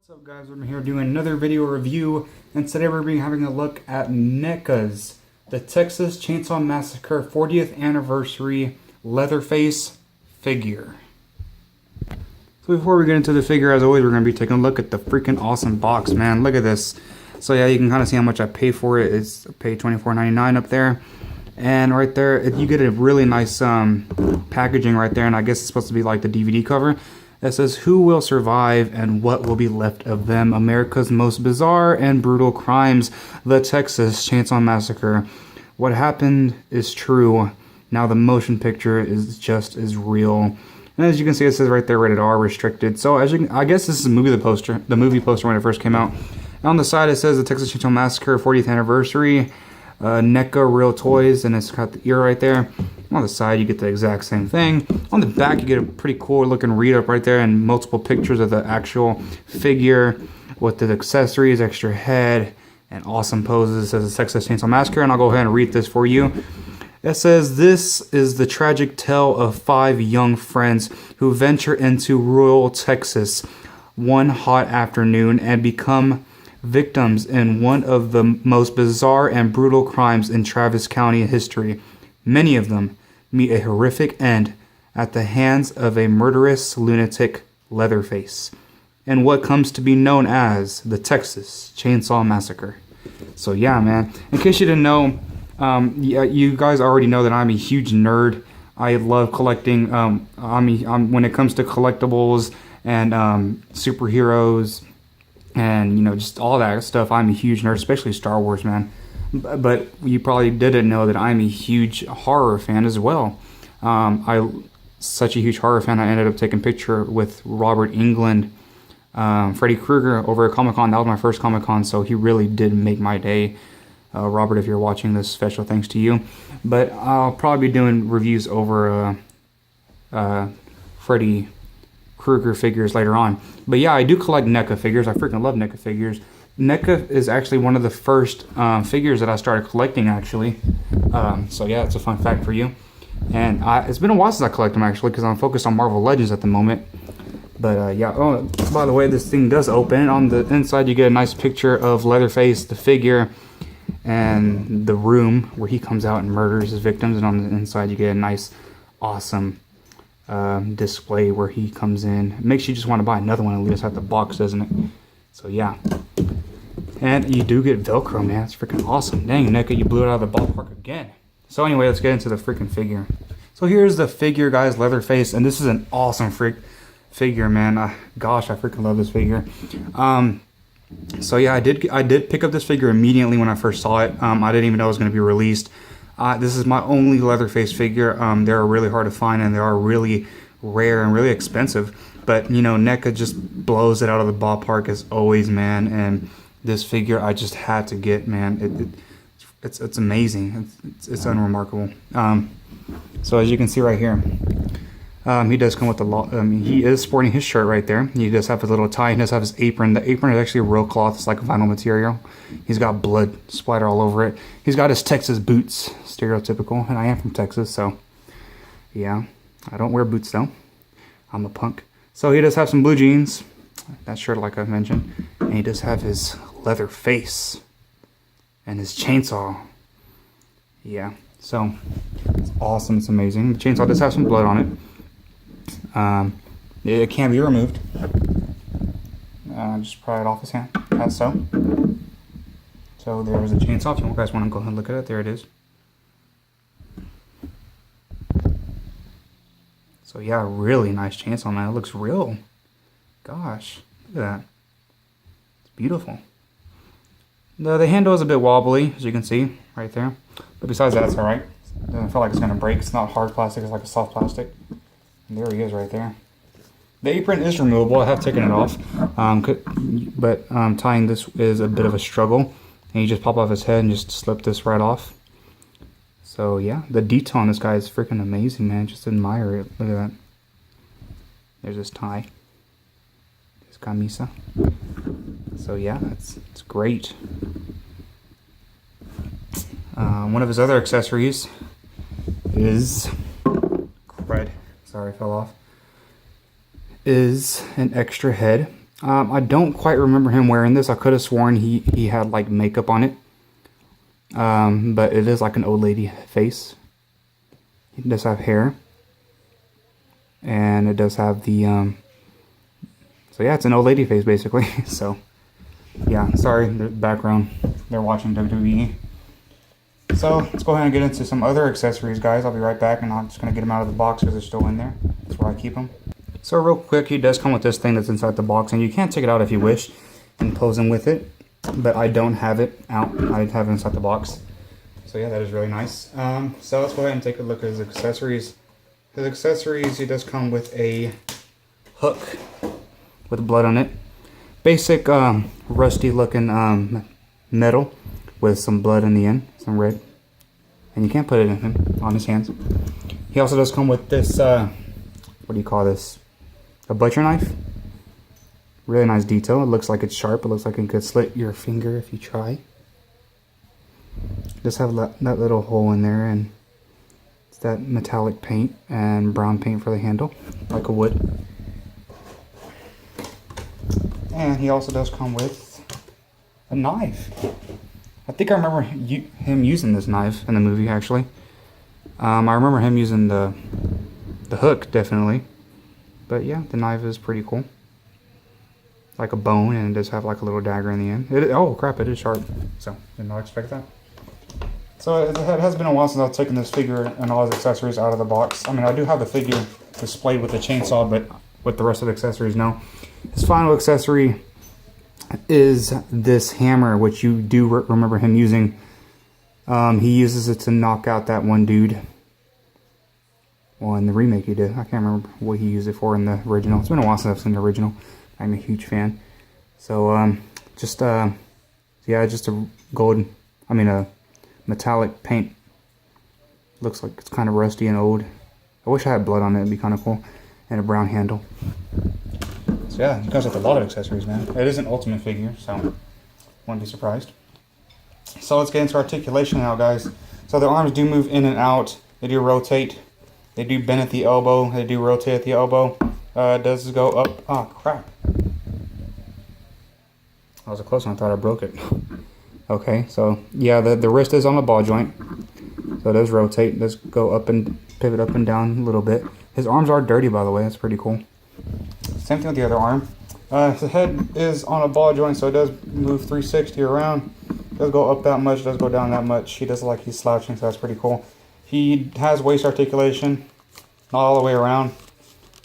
What's up guys, I'm here doing another video review, and today we're going to be having a look at Neca's the Texas Chainsaw Massacre 40th Anniversary Leatherface figure. So before we get into the figure, as always, we're going to be taking a look at the freaking awesome box, man. Look at this. So yeah, you can kind of see how much I paid for it. It's paid $24.99 up there. And right there, you get a really nice packaging right there, and I guess it's supposed to be like the DVD cover. That says, "Who will survive and what will be left of them? America's most bizarre and brutal crimes, the Texas Chainsaw Massacre. What happened is true. Now the motion picture is just as real." And as you can see, it says right there, rated R, restricted. So as you can, I guess this is the movie poster when it first came out. And on the side it says the Texas Chainsaw Massacre 40th Anniversary, Neca Real Toys, and it's got the ear right there. On the side, you get the exact same thing. On the back, you get a pretty cool looking read-up right there and multiple pictures of the actual figure with the accessories, extra head, and awesome poses. It says the Texas Chainsaw Massacre, and I'll go ahead and read this for you. It says, "This is the tragic tale of 5 young friends who venture into rural Texas one hot afternoon and become victims in one of the most bizarre and brutal crimes in Travis County history. Many of them meet a horrific end at the hands of a murderous lunatic Leatherface, and what comes to be known as the Texas Chainsaw Massacre." So yeah, man, in case you didn't know, yeah, you guys already know that I'm a huge nerd. I love collecting, when it comes to collectibles and superheroes and, you know, just all that stuff, I'm a huge nerd, especially Star Wars, man. But you probably didn't know that I'm a huge horror fan as well. Such a huge horror fan, I ended up taking a picture with Robert Englund, Freddy Krueger, over at Comic-Con. That was my first Comic-Con, so he really did make my day. Robert, if you're watching this, special thanks to you. But I'll probably be doing reviews over Freddy Krueger figures later on. But yeah, I do collect Neca figures. I freaking love Neca figures. Neca is actually one of the first figures that I started collecting, actually. So yeah, it's a fun fact for you. And it's been a while since I collect them, actually, because I'm focused on Marvel Legends at the moment. But yeah, oh, by the way, this thing does open. On the inside, you get a nice picture of Leatherface, the figure, and the room where he comes out and murders his victims. And on the inside, you get a nice, awesome display where he comes in. It makes you just want to buy another one, at least at the box, doesn't it? So yeah. And you do get Velcro, man. It's freaking awesome. Dang, Neca, you blew it out of the ballpark again. So anyway, let's get into the freaking figure. So here's the figure, guys, Leatherface, and this is an awesome figure, man. Gosh, I freaking love this figure. So yeah, I did pick up this figure immediately when I first saw it. I didn't even know it was going to be released. This is my only Leatherface figure. They're really hard to find, and they are really rare and really expensive. But, you know, Neca just blows it out of the ballpark as always, man. And this figure I just had to get, man. It's amazing. It's unremarkable. So as you can see right here, he does come with he is sporting his shirt right there. He does have his little tie. He does have his apron. The apron is actually real cloth. It's like vinyl material. He's got blood splatter all over it. He's got his Texas boots, stereotypical. And I am from Texas, so yeah. I don't wear boots though. I'm a punk. So he does have some blue jeans. That shirt, like I mentioned. And he does have his leather face and his chainsaw. Yeah, so it's awesome. It's amazing. The chainsaw does have some blood on it. It can be removed. Just pry it off his hand, as so. So there was a chainsaw. If you guys want to go ahead and look at it, there it is. So yeah, really nice chainsaw, man. It looks real. Gosh, look at that. It's beautiful. The handle is a bit wobbly, as you can see right there. But besides that, it's alright. It doesn't feel like it's going to break. It's not hard plastic, it's like a soft plastic. And there he is right there. The apron is removable. I have taken it off. But tying this is a bit of a struggle. And you just pop off his head and just slip this right off. So yeah, the detail on this guy is freaking amazing, man. Just admire it. Look at that. There's his tie. His camisa. So yeah, it's great. One of his other accessories is sorry, it fell off. Is an extra head I don't quite remember him wearing this. I could have sworn he had like makeup on it. But it is like an old lady face. It does have hair. And it does have the, so yeah, it's an old lady face basically. So, yeah, sorry, the background. They're watching WWE. So, let's go ahead and get into some other accessories, guys. I'll be right back, and I'm just going to get them out of the box because they're still in there. That's where I keep them. So, real quick, he does come with this thing that's inside the box, and you can take it out if you wish and pose him with it. But I don't have it out. I have it inside the box. So, yeah, that is really nice. So, let's go ahead and take a look at his accessories. His accessories, he does come with a hook with blood on it. Basic rusty looking metal with some blood in the end, some red. And you can't put it in him, on his hands. He also does come with this, what do you call this? A butcher knife. Really nice detail. It looks like it's sharp. It looks like it could slit your finger if you try. Just have that little hole in there, and it's that metallic paint and brown paint for the handle, like a wood. And he also does come with a knife. I think I remember him using this knife in the movie, actually. I remember him using the hook, definitely. But yeah, the knife is pretty cool. Like a bone, and it does have like a little dagger in the end. Oh crap, it is sharp. So, did not expect that. So it has been a while since I've taken this figure and all his accessories out of the box. I mean, I do have the figure displayed with the chainsaw, but with the rest of the accessories, no. His final accessory is this hammer, which you do remember him using. He uses it to knock out that one dude. Well, in the remake he did. I can't remember what he used it for in the original. It's been a while since I've seen the original. I'm a huge fan. So, yeah, just a metallic paint. Looks like it's kind of rusty and old. I wish I had blood on it. It'd be kind of cool. And a brown handle. So yeah, it comes with a lot of accessories, man. It is an Ultimate figure, so wouldn't be surprised. So let's get into articulation now, guys. So the arms do move in and out. They do rotate. They do bend at the elbow. They do rotate at the elbow. It does go up. Oh, crap. That was a close one. I thought I broke it. Okay, so yeah, the wrist is on the ball joint. So it does rotate. It does go up and pivot up and down a little bit. His arms are dirty, by the way. That's pretty cool. Same thing with the other arm. The head is on a ball joint, so it does move 360 around. It does go up that much, it does go down that much. He does look like he's slouching, so that's pretty cool. He has waist articulation, not all the way around.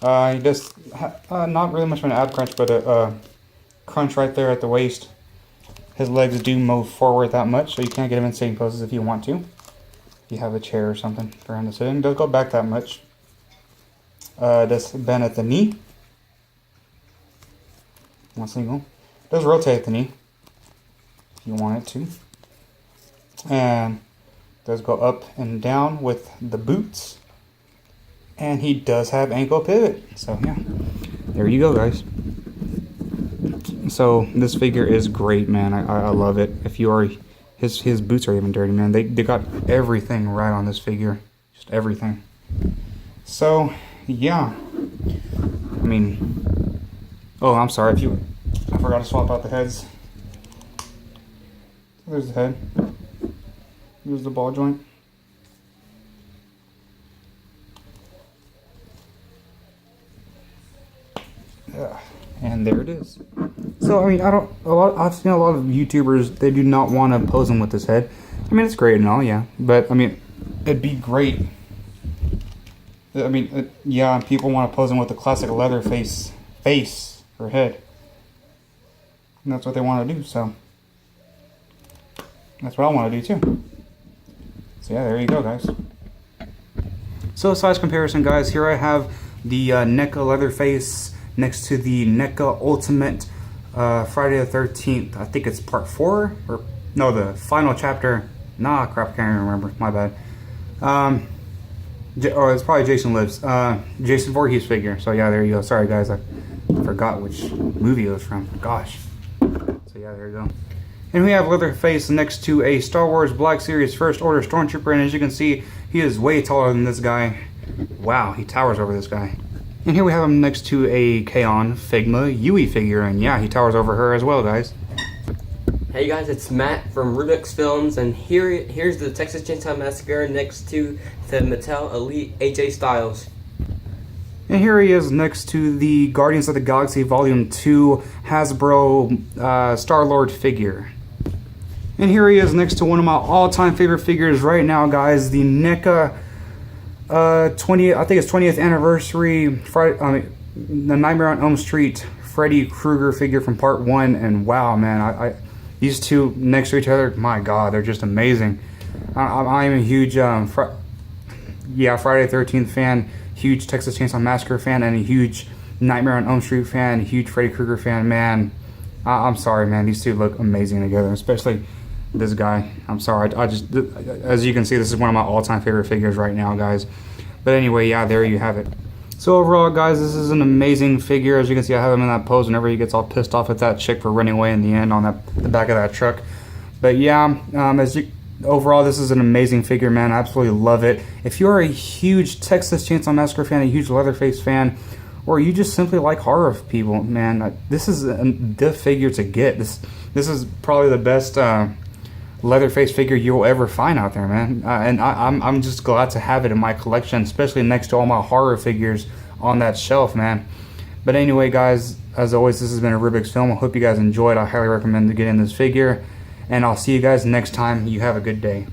He does not really much of an ab crunch, but a crunch right there at the waist. His legs do move forward that much, so you can't get him in sitting poses if you want to. If you have a chair or something for him to sit in. It does go back that much. Does bend at the knee. One single. Does rotate at the knee if you want it to. And does go up and down with the boots. And he does have ankle pivot. So yeah, there you go, guys. So this figure is great, man. I love it. If you are, his boots are even dirty, man. They got everything right on this figure, just everything. So yeah, I mean, oh, I'm sorry I forgot to swap out the heads. There's the head. Here's the ball joint. Yeah, and there it is. So I mean, I've seen a lot of YouTubers, they do not want to pose him with his head. I mean, it's great and all, yeah, but I mean, it'd be great. I mean, yeah, people want to pose him with the classic leatherface face or head. And that's what they want to do, so that's what I want to do too. So yeah, there you go, guys. So size comparison, guys. Here I have the Neca Leatherface next to the Neca Ultimate Friday the 13th. I think it's part 4, or no, the final chapter. Nah, crap, I can't even remember. My bad. Oh, it's probably Jason Lives. Jason Voorhees figure. So yeah, there you go. Sorry, guys, I forgot which movie it was from. Gosh. So yeah, there you go. And we have Leatherface next to a Star Wars Black Series First Order Stormtrooper, and as you can see, he is way taller than this guy. Wow, he towers over this guy. And here we have him next to a K-On! Figma Yui figure, and yeah, he towers over her as well, guys. Hey guys, it's Matt from Rubik's Films, and here's the Texas Chainsaw Massacre next to the Mattel Elite AJ Styles. And here he is next to the Guardians of the Galaxy Volume 2 Hasbro Star-Lord figure. And here he is next to one of my all-time favorite figures right now, guys, the Neca 20th anniversary the Nightmare on Elm Street Freddy Krueger figure from Part 1, and wow, man, these two next to each other, my God, they're just amazing. I'm a huge Friday the 13th fan, huge Texas Chainsaw Massacre fan, and a huge Nightmare on Elm Street fan, a huge Freddy Krueger fan. Man, I'm sorry, man, these two look amazing together, especially this guy. I'm sorry, I just, as you can see, this is one of my all-time favorite figures right now, guys. But anyway, yeah, there you have it. So overall, guys, this is an amazing figure. As you can see, I have him in that pose whenever he gets all pissed off at that chick for running away in the end on the back of that truck. But yeah, overall, this is an amazing figure, man. I absolutely love it. If you're a huge Texas Chainsaw Massacre fan, a huge Leatherface fan, or you just simply like horror people, man, this is the figure to get. This is probably the best Leatherface figure you'll ever find out there, man. And I'm just glad to have it in my collection, especially next to all my horror figures on that shelf, man. But anyway, guys, as always, this has been a Rubik's Film. I hope you guys enjoyed. I highly recommend getting this figure, and I'll see you guys next time. You have a good day.